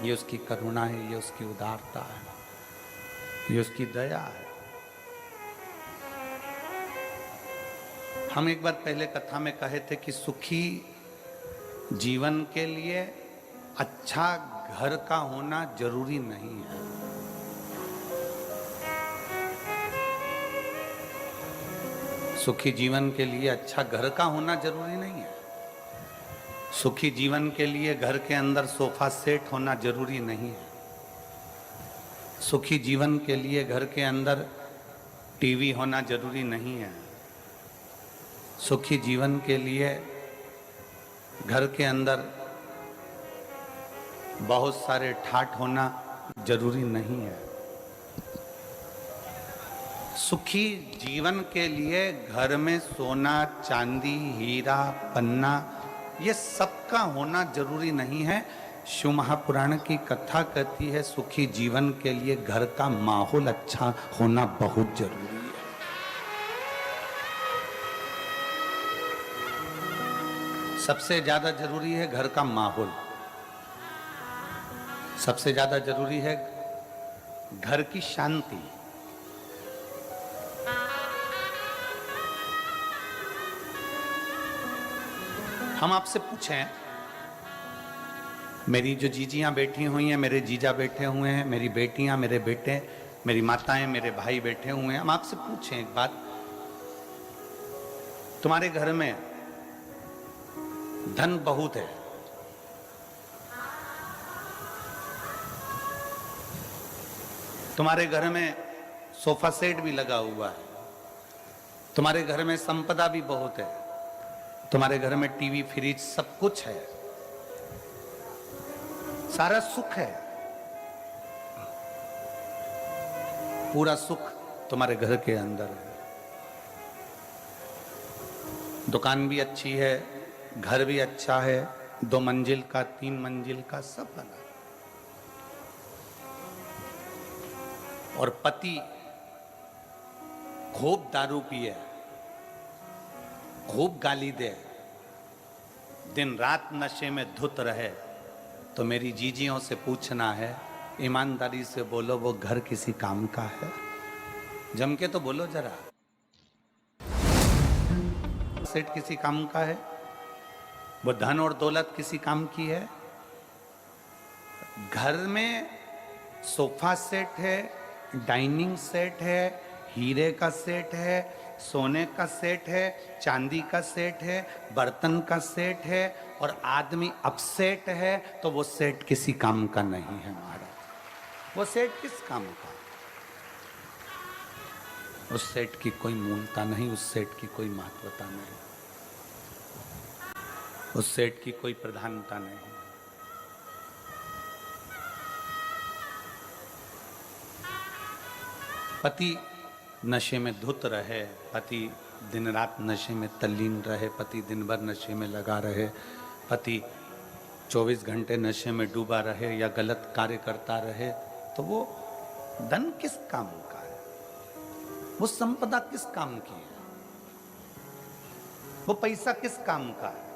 ये उसकी करुणा है, ये उसकी उदारता है, ये उसकी दया है। हम एक बार पहले कथा में कहे थे कि सुखी जीवन के लिए अच्छा घर का होना जरूरी नहीं है। सुखी जीवन के लिए अच्छा घर का होना जरूरी नहीं है। सुखी जीवन के लिए घर के अंदर सोफा सेट होना जरूरी नहीं है। सुखी जीवन के लिए घर के अंदर टीवी होना जरूरी नहीं है। सुखी जीवन के लिए घर के अंदर बहुत सारे ठाठ होना जरूरी नहीं है। सुखी जीवन के लिए घर में सोना, चांदी, हीरा, पन्ना ये सबका होना जरूरी नहीं है। शिव महापुराण की कथा कहती है सुखी जीवन के लिए घर का माहौल अच्छा होना बहुत जरूरी है। सबसे ज्यादा जरूरी है घर का माहौल। सबसे ज्यादा जरूरी है घर की शांति। हम आपसे पूछें, मेरी जो जीजियां बैठी हुई हैं, मेरे जीजा बैठे हुए हैं, मेरी बेटियां, मेरे बेटे, मेरी माताएं, मेरे भाई बैठे हुए हैं, हम आपसे पूछें एक बात, तुम्हारे घर में धन बहुत है, तुम्हारे घर में सोफा सेट भी लगा हुआ है, तुम्हारे घर में संपदा भी बहुत है, तुम्हारे घर में टीवी, फ्रिज सब कुछ है, सारा सुख है, पूरा सुख तुम्हारे घर के अंदर है। दुकान भी अच्छी है, घर भी अच्छा है, 2 मंजिल का, 3 मंजिल का सब बना है। और पति खूब दारू पिए, खूब गाली दे, दिन रात नशे में धुत रहे, तो मेरी जीजियों से पूछना है, ईमानदारी से बोलो वो घर किसी काम का है? जम के तो बोलो जरा। सेट किसी काम का है? वो धन और दौलत किसी काम की है? घर में सोफा सेट है, डाइनिंग सेट है, हीरे का सेट है, सोने का सेट है, चांदी का सेट है, बर्तन का सेट है, और आदमी अपसेट है, तो वो सेट किसी काम का नहीं है महाराज। वो सेट किस काम का? उस सेट की कोई मूलता नहीं, उस सेट की कोई महत्वता नहीं, उस सेट की कोई प्रधानता नहीं। पति नशे में धुत रहे, पति दिन रात नशे में तल्लीन रहे, पति दिन भर नशे में लगा रहे, पति 24 घंटे नशे में डूबा रहे या गलत कार्य करता रहे, तो वो धन किस काम का है? वो संपदा किस काम की है? वो पैसा किस काम का है?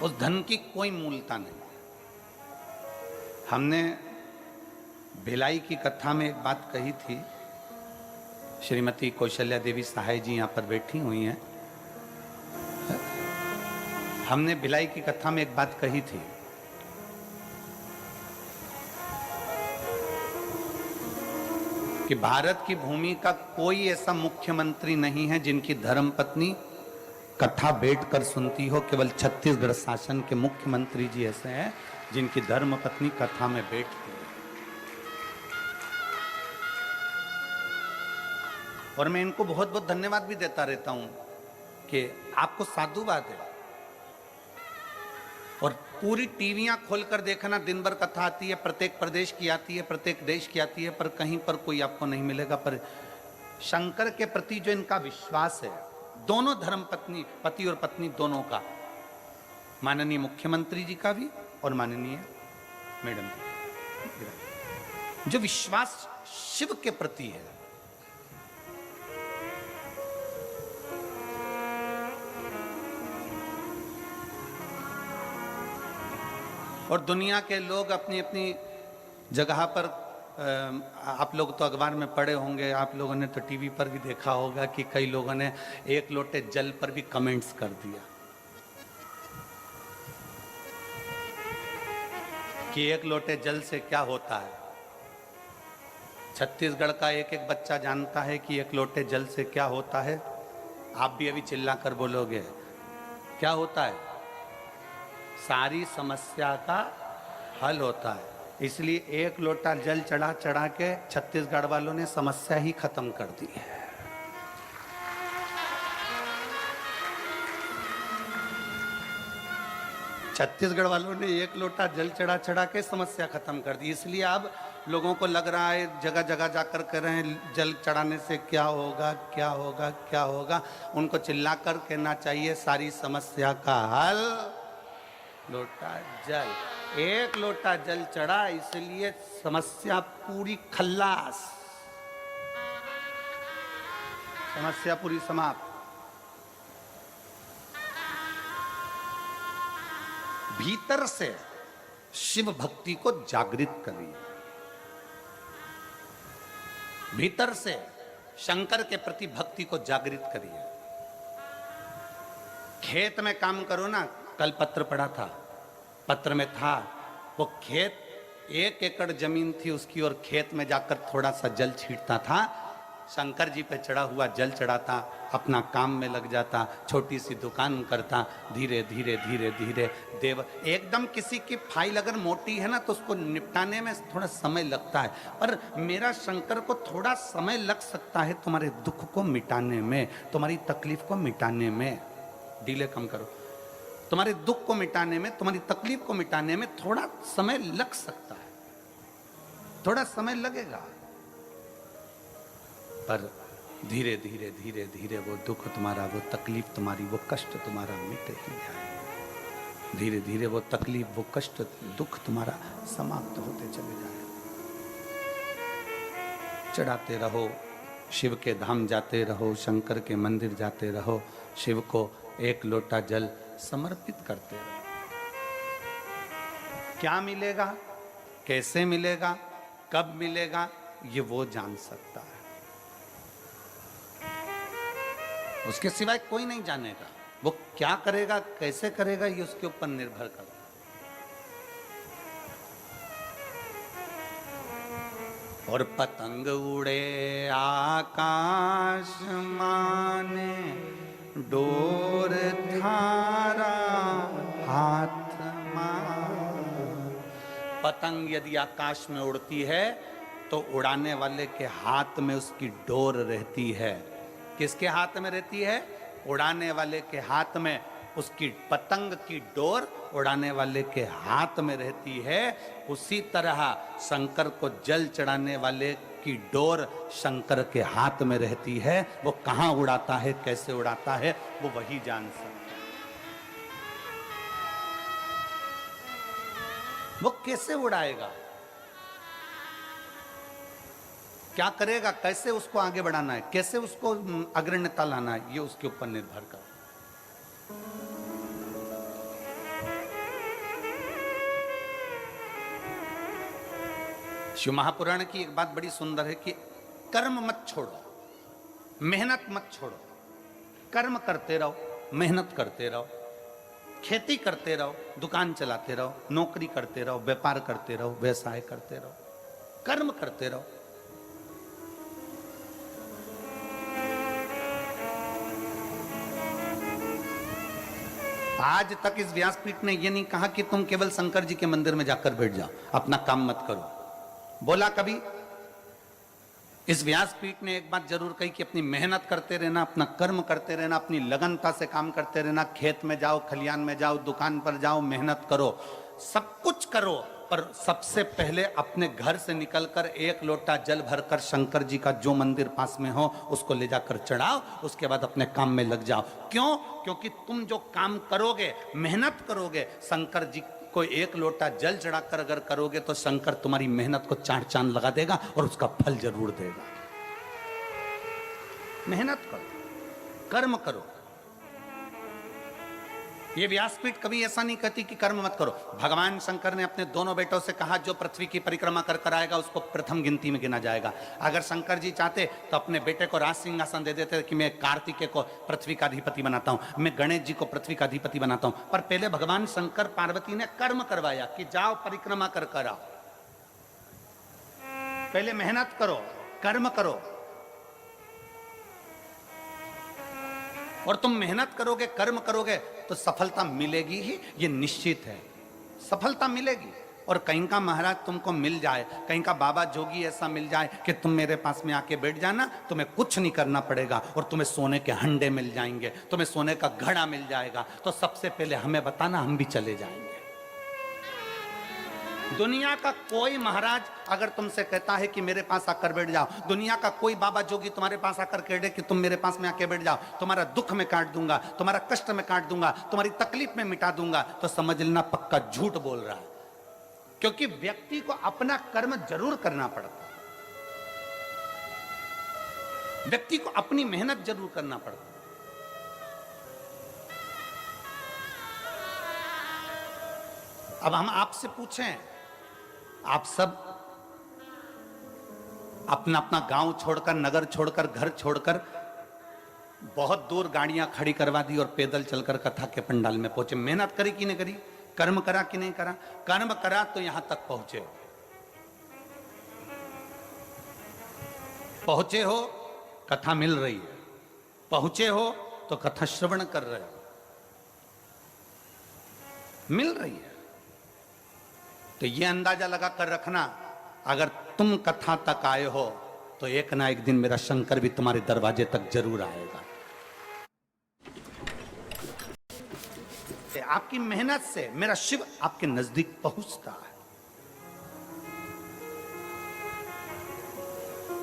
उस धन की कोई मूलता नहीं। हमने भिलाई की कथा में एक बात कही थी, श्रीमती कौशल्या देवी सहाय जी यहाँ पर बैठी हुई हैं। हमने भिलाई की कथा में एक बात कही थी कि भारत की भूमि का कोई ऐसा मुख्यमंत्री नहीं है जिनकी धर्मपत्नी कथा बैठकर सुनती हो। केवल छत्तीसगढ़ शासन के मुख्यमंत्री जी ऐसे हैं जिनकी धर्मपत्नी कथा में बैठती है। और मैं इनको बहुत बहुत धन्यवाद भी देता रहता हूं कि आपको साधुवाद है। और पूरी टीवियां खोलकर देखना, दिन भर कथा आती है, प्रत्येक प्रदेश की आती है, प्रत्येक देश की आती है, पर कहीं पर कोई आपको नहीं मिलेगा। पर शंकर के प्रति जो इनका विश्वास है, दोनों धर्मपत्नी, पति और पत्नी दोनों का, माननीय मुख्यमंत्री जी का भी और माननीय मैडम जी, जो विश्वास शिव के प्रति है, और दुनिया के लोग अपनी अपनी जगह पर आप लोग तो अखबार में पढ़े होंगे, आप लोगों ने तो टीवी पर भी देखा होगा कि कई लोगों ने एक लोटे जल पर भी कमेंट्स कर दिया कि एक लोटे जल से क्या होता है। छत्तीसगढ़ का एक एक बच्चा जानता है कि एक लोटे जल से क्या होता है। आप भी अभी चिल्ला कर बोलोगे क्या होता है? सारी समस्या का हल होता है। इसलिए एक लोटा जल चढ़ा चढ़ा के छत्तीसगढ़ वालों ने समस्या ही खत्म कर दी है। छत्तीसगढ़ वालों ने एक लोटा जल चढ़ा चढ़ा के समस्या खत्म कर दी। इसलिए अब लोगों को लग रहा है जगह जगह जाकर कह रहे हैं जल चढ़ाने से क्या होगा, क्या होगा, क्या होगा। उनको चिल्लाकर कहना चाहिए सारी समस्या का हल लोटा जल। एक लोटा जल चढ़ा इसलिए समस्या पूरी खल्लास, समस्या पूरी समाप्त। भीतर से शिव भक्ति को जागृत करिए, भीतर से शंकर के प्रति भक्ति को जागृत करिए। खेत में काम करो ना। कल पत्र पढ़ा था, पत्र में था वो खेत 1 एकड़ जमीन थी उसकी और खेत में जाकर थोड़ा सा जल छींटता था, शंकर जी पे चढ़ा हुआ जल चढ़ाता, अपना काम में लग जाता, छोटी सी दुकान करता, धीरे धीरे धीरे धीरे देव। एकदम किसी की फाइल अगर मोटी है ना तो उसको निपटाने में थोड़ा समय लगता है, पर मेरा शंकर को थोड़ा समय लग सकता है तुम्हारे दुख को मिटाने में, तुम्हारी तकलीफ को मिटाने में। डीले कम करो। तुम्हारे दुख को मिटाने में, तुम्हारी तकलीफ को मिटाने में थोड़ा समय लग सकता है, थोड़ा समय लगेगा, पर धीरे धीरे धीरे धीरे वो दुख तुम्हारा, वो तकलीफ तुम्हारी, वो कष्ट तुम्हारा मिट ही जाए। धीरे धीरे वो तकलीफ, वो कष्ट, दुख तुम्हारा समाप्त होते चले जाए। चढ़ाते रहो, शिव के धाम जाते रहो, शंकर के मंदिर जाते रहो, शिव को एक लोटा जल समर्पित करते रहो। क्या मिलेगा, कैसे मिलेगा, कब मिलेगा, ये वो जान सकता है, उसके सिवाय कोई नहीं जानेगा। वो क्या करेगा, कैसे करेगा, ये उसके ऊपर निर्भर करता है। और पतंग उड़े आकाश माने, डोर थारा हाथ मां। पतंग यदि आकाश में उड़ती है तो उड़ाने वाले के हाथ में उसकी डोर रहती है। किसके हाथ में रहती है? उड़ाने वाले के हाथ में उसकी पतंग की डोर उड़ाने वाले के हाथ में रहती है। उसी तरह शंकर को जल चढ़ाने वाले की डोर शंकर के हाथ में रहती है। वो कहां उड़ाता है, कैसे उड़ाता है, वो वही जान सकता है। वो कैसे उड़ाएगा, क्या करेगा, कैसे उसको आगे बढ़ाना है, कैसे उसको अग्रण्यता लाना है, ये उसके ऊपर निर्भर करता है। शिव महापुराण की एक बात बड़ी सुंदर है कि कर्म मत छोड़ो, मेहनत मत छोड़ो। कर्म करते रहो, मेहनत करते रहो, खेती करते रहो, दुकान चलाते रहो, नौकरी करते रहो, व्यापार करते रहो, व्यवसाय करते रहो, कर्म करते रहो। आज तक इस व्यासपीठ ने यह नहीं कहा कि तुम केवल शंकर जी के मंदिर में जाकर बैठ जाओ, अपना काम मत करो। बोला कभी? इस व्यासपीठ ने एक बात जरूर कही कि अपनी मेहनत करते रहना, अपना कर्म करते रहना, अपनी लगनता से काम करते रहना। खेत में जाओ, खलियान में जाओ, दुकान पर जाओ, मेहनत करो, सब कुछ करो, पर सबसे पहले अपने घर से निकलकर एक लोटा जल भरकर शंकर जी का जो मंदिर पास में हो उसको ले जाकर चढ़ाओ। उसके बाद अपने काम में लग जाओ। क्यों? क्योंकि तुम जो काम करोगे, मेहनत करोगे, शंकर जी को एक लोटा जल चढ़ाकर अगर करोगे तो शंकर तुम्हारी मेहनत को चार चांद लगा देगा और उसका फल जरूर देगा। मेहनत करो, कर्म करो। ये व्यासपीठ कभी ऐसा नहीं कहती कि कर्म मत करो। भगवान शंकर ने अपने दोनों बेटों से कहा जो पृथ्वी की परिक्रमा कर कर आएगा उसको प्रथम गिनती में गिना जाएगा। अगर शंकर जी चाहते तो अपने बेटे को राज सिंहासन दे देते कि मैं कार्तिकेय को पृथ्वी का अधिपति बनाता हूं, मैं गणेश जी को पृथ्वी का अधिपति बनाता हूं। पर पहले भगवान शंकर पार्वती ने कर्म करवाया कि जाओ परिक्रमा कर कर आओ, पहले मेहनत करो, कर्म करो। और तुम मेहनत करोगे, कर्म करोगे तो सफलता मिलेगी ही, ये निश्चित है, सफलता मिलेगी। और कहीं का महाराज तुमको मिल जाए, कहीं का बाबा जोगी ऐसा मिल जाए कि तुम मेरे पास में आके बैठ जाना, तुम्हें कुछ नहीं करना पड़ेगा और तुम्हें सोने के हंडे मिल जाएंगे, तुम्हें सोने का घड़ा मिल जाएगा, तो सबसे पहले हमें बताना, हम भी चले जाएंगे। दुनिया का कोई महाराज अगर तुमसे कहता है कि मेरे पास आकर बैठ जाओ, दुनिया का कोई बाबा जोगी तुम्हारे पास आकर कह दे कि तुम मेरे पास में आके बैठ जाओ, तुम्हारा दुख में काट दूंगा, तुम्हारा कष्ट में काट दूंगा, तुम्हारी तकलीफ में मिटा दूंगा, तो समझ लेना पक्का झूठ बोल रहा है। क्योंकि व्यक्ति को अपना कर्म जरूर करना पड़ता है, व्यक्ति को अपनी मेहनत जरूर करना पड़ता है। अब हम आपसे पूछें, आप सब अपना अपना गांव छोड़कर, नगर छोड़कर, घर छोड़कर बहुत दूर गाड़ियां खड़ी करवा दी और पैदल चलकर कथा के पंडाल में पहुंचे। मेहनत करी कि नहीं करी, कर्म करा कि नहीं करा? कर्म करा तो यहां तक पहुंचे, पहुंचे हो कथा मिल रही है, पहुंचे हो तो कथा श्रवण कर रहे हो, मिल रही है। तो ये अंदाजा लगा कर रखना, अगर तुम कथा तक आए हो तो एक ना एक दिन मेरा शंकर भी तुम्हारे दरवाजे तक जरूर आएगा। आपकी मेहनत से मेरा शिव आपके नजदीक पहुंचता है।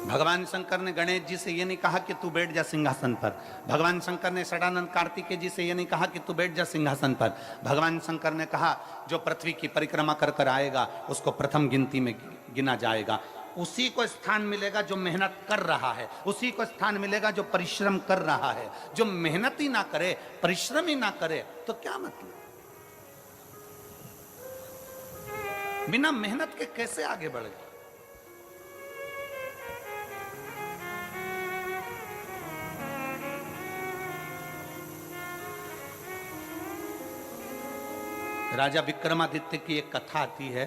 भगवान शंकर ने गणेश जी से ये नहीं कहा कि तू बैठ जा सिंहासन पर, भगवान शंकर ने षडानंद कार्तिकेय जी से ये नहीं कहा कि तू बैठ जा सिंहासन पर। भगवान शंकर ने कहा जो पृथ्वी की परिक्रमा कर कर आएगा उसको प्रथम गिनती में गिना जाएगा, उसी को स्थान मिलेगा जो मेहनत कर रहा है, उसी को स्थान मिलेगा जो परिश्रम कर रहा है। जो मेहनत ही ना करे, परिश्रम ही ना करे तो क्या मतलब? बिना मेहनत के कैसे आगे बढ़ेगा? राजा विक्रमादित्य की एक कथा आती है